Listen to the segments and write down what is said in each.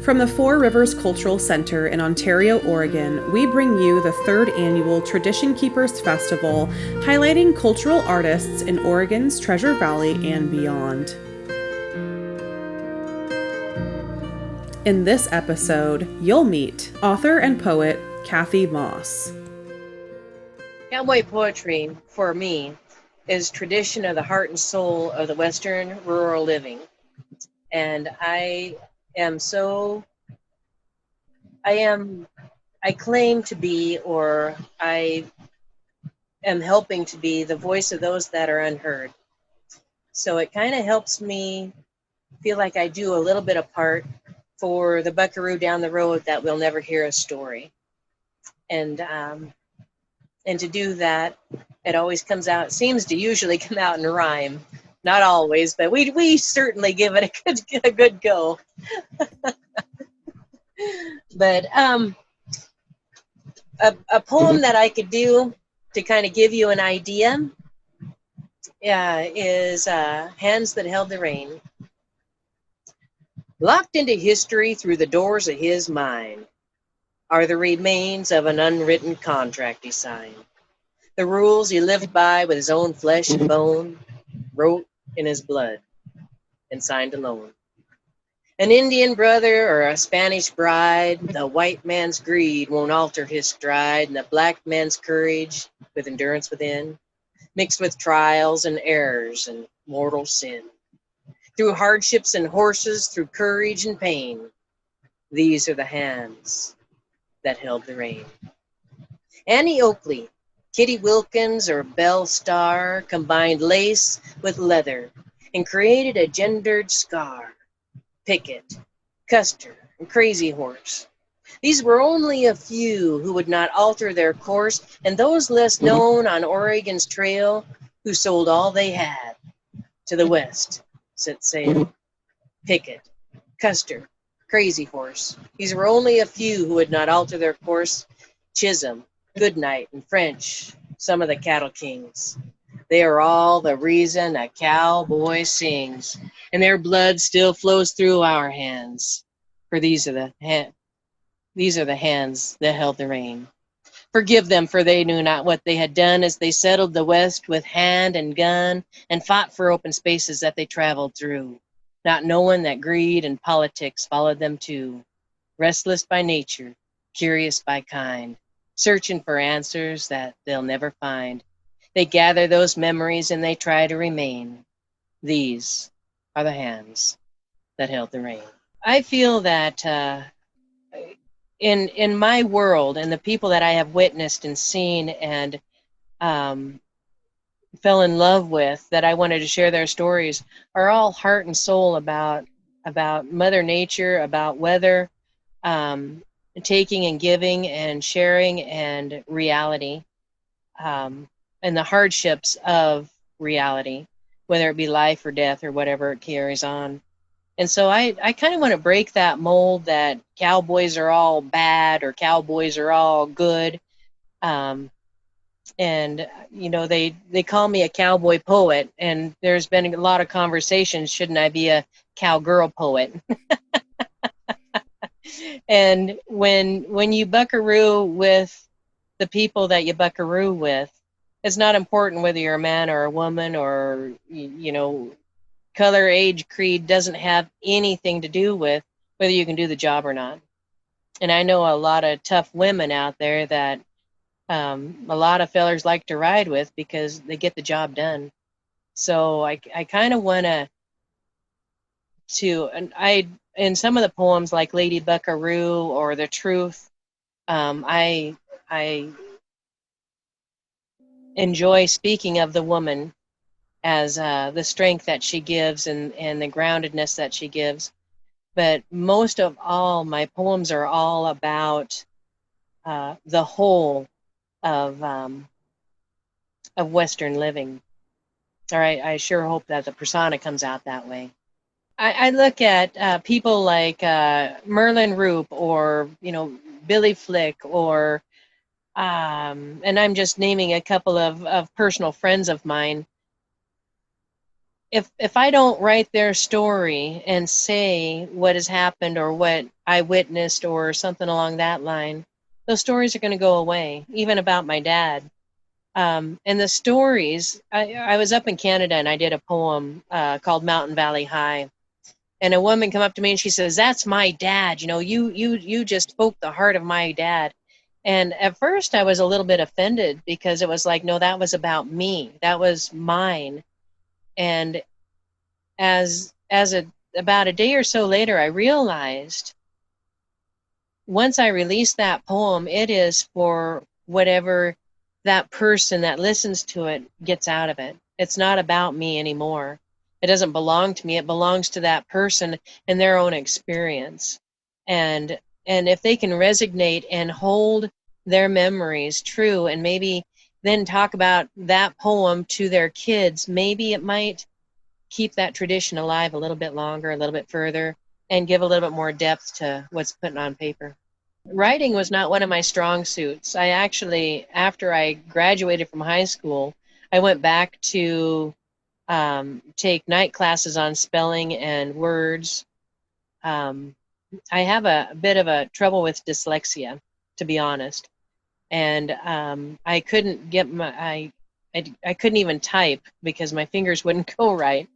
From the Four Rivers Cultural Center in Ontario, Oregon, we bring you the third annual Tradition Keepers Festival, highlighting cultural artists in Oregon's Treasure Valley and beyond. In this episode, you'll meet author and poet Kathy Moss. Cowboy poetry, for me, is tradition of the heart and soul of the Western rural living. And I claim to be, or I am helping to be the voice of those that are unheard. So it kind of helps me feel like I do a little bit of part for the buckaroo down the road that will never hear a story. And to do that, it always comes out, seems to usually come out in rhyme. Not always, but we certainly give it a good go. But a poem that I could do to kind of give you an idea is Hands That Held the Rain. Locked into history through the doors of his mind are the remains of an unwritten contract he signed. The rules he lived by with his own flesh and bone, wrote in his blood and signed alone. An Indian brother or a Spanish bride, the white man's greed won't alter his stride, and the black man's courage with endurance within, mixed with trials and errors and mortal sin. Through hardships and horses, through courage and pain, these are the hands that held the rain. Annie Oakley, Kitty Wilkins, or Belle Starr combined lace with leather and created a gendered scar. Pickett, Custer, and Crazy Horse. These were only a few who would not alter their course, and those less known on Oregon's trail who sold all they had to the West set sail. Pickett, Custer, Crazy Horse. These were only a few who would not alter their course. Chisholm, Goodnight, and French, some of the cattle kings. They are all the reason a cowboy sings, and their blood still flows through our hands. For these are the hands that held the rain. Forgive them, for they knew not what they had done as they settled the West with hand and gun and fought for open spaces that they traveled through, not knowing that greed and politics followed them too. Restless by nature, curious by kind, searching for answers that they'll never find. They gather those memories and they try to remain. These are the hands that held the rain. I feel that in my world and the people that I have witnessed and seen and fell in love with, that I wanted to share their stories, are all heart and soul about Mother Nature, about weather, taking and giving and sharing and reality. And the hardships of reality, whether it be life or death or whatever it carries on. And so I kind of want to break that mold that cowboys are all bad or cowboys are all good. And, you know, they call me a cowboy poet, and there's been a lot of conversations, shouldn't I be a cowgirl poet? And when you buckaroo with the people that you buckaroo with, it's not important whether you're a man or a woman or, you know, color, age, creed doesn't have anything to do with whether you can do the job or not. And I know a lot of tough women out there that a lot of fellers like to ride with because they get the job done. So I kind of want in some of the poems like Lady Buckaroo or The Truth, I enjoy speaking of the woman as the strength that she gives and the groundedness that she gives. But most of all, my poems are all about the whole of Western living. Or I sure hope that the persona comes out that way. I look at people like Merlin Roop or, you know, Billy Flick or and I'm just naming a couple of personal friends of mine if I don't write their story and say what has happened or what I witnessed or something along that line, those stories are going to go away, even about my dad. And the stories, I was up in Canada and I did a poem called Mountain Valley High. And a woman come up to me and she says, "That's my dad. You know, you just spoke the heart of my dad." And at first I was a little bit offended because it was like, no, that was about me. That was mine. And about a day or so later, I realized once I release that poem, it is for whatever that person that listens to it gets out of it. It's not about me anymore. It doesn't belong to me. It belongs to that person and their own experience. And and if they can resonate and hold their memories true and maybe then talk about that poem to their kids, maybe it might keep that tradition alive a little bit longer, a little bit further, and give a little bit more depth to what's put on paper. Writing was not one of my strong suits. I actually, after I graduated from high school, I went back to take night classes on spelling and words. Um, I have a bit of a trouble with dyslexia, to be honest, and I couldn't get I couldn't even type because my fingers wouldn't go right.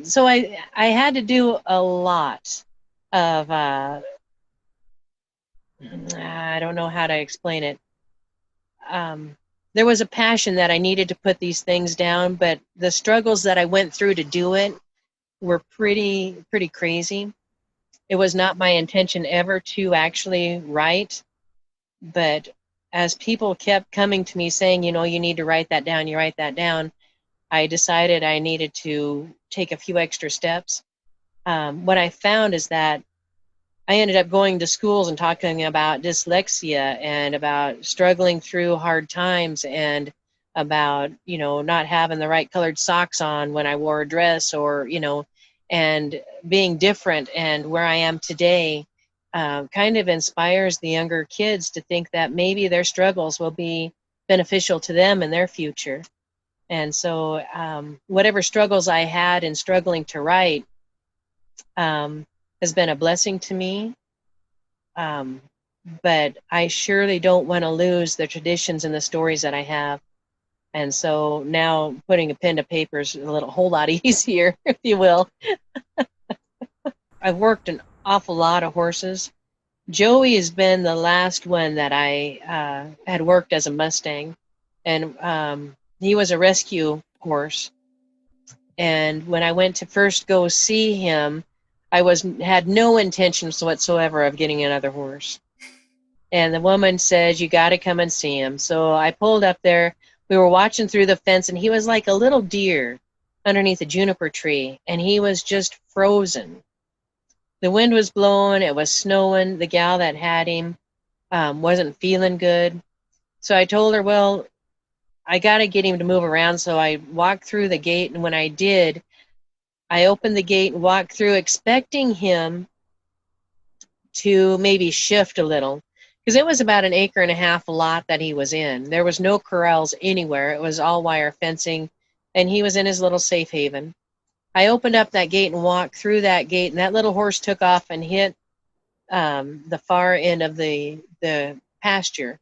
So I had to do a lot of I don't know how to explain it. Um, there was a passion that I needed to put these things down, but the struggles that I went through to do it were pretty crazy. It was not my intention ever to actually write, but as people kept coming to me saying, you know, you need to write that down, you write that down, I decided I needed to take a few extra steps. What I found is that I ended up going to schools and talking about dyslexia and about struggling through hard times and about, you know, not having the right colored socks on when I wore a dress or, you know, and being different. And where I am today kind of inspires the younger kids to think that maybe their struggles will be beneficial to them in their future. And so, whatever struggles I had in struggling to write has been a blessing to me. Um, but I surely don't want to lose the traditions and the stories that I have. And so now putting a pen to paper is whole lot easier, if you will. I've worked an awful lot of horses. Joey has been the last one that I had worked as a Mustang, and he was a rescue horse. And when I went to first go see him, I was had no intentions whatsoever of getting another horse. And the woman said, "You got to come and see him." So I pulled up there. We were watching through the fence, and he was like a little deer underneath a juniper tree, and he was just frozen. The wind was blowing, it was snowing. The gal that had him wasn't feeling good. So I told her, well, I got to get him to move around. So I walked through the gate, and when I did, I opened the gate and walked through, expecting him to maybe shift a little because it was about an acre and a half lot that he was in. There was no corrals anywhere. It was all wire fencing, and he was in his little safe haven. I opened up that gate and walked through that gate, and that little horse took off and hit the far end of the pasture.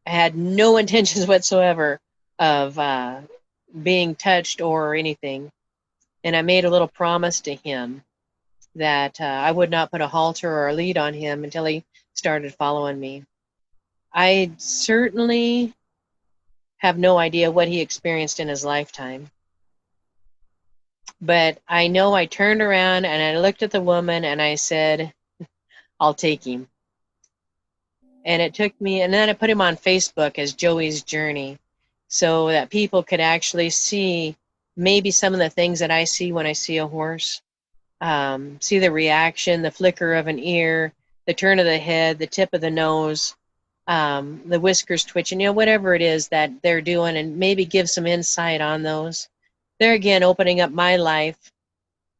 I had no intentions whatsoever of being touched or anything, and I made a little promise to him that I would not put a halter or a lead on him until he started following me. I certainly have no idea what he experienced in his lifetime, but I know I turned around and I looked at the woman and I said, "I'll take him." And it took me, and then I put him on Facebook as Joey's Journey so that people could actually see maybe some of the things that I see when I see a horse. See the reaction, the flicker of an ear, the turn of the head, the tip of the nose, the whiskers twitching, you know, whatever it is that they're doing, and maybe give some insight on those. There again, opening up my life.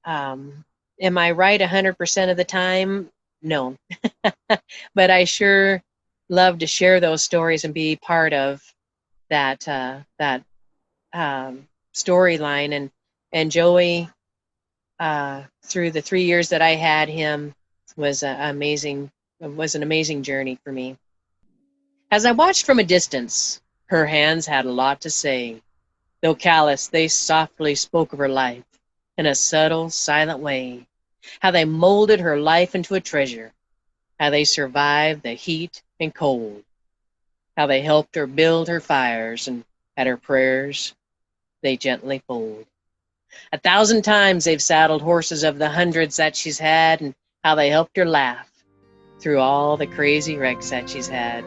Am I right 100% of the time? No. But I sure love to share those stories and be part of that storyline. And And Joey, through the 3 years that I had him, was an amazing journey for me. As I watched from a distance, her hands had a lot to say. Though callous, they softly spoke of her life in a subtle, silent way. How they molded her life into a treasure. How they survived the heat and cold. How they helped her build her fires, and at her prayers they gently fold. 1,000 times they've saddled horses of the hundreds that she's had, and how they helped her laugh through all the crazy wrecks that she's had.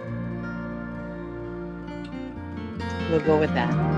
We'll go with that.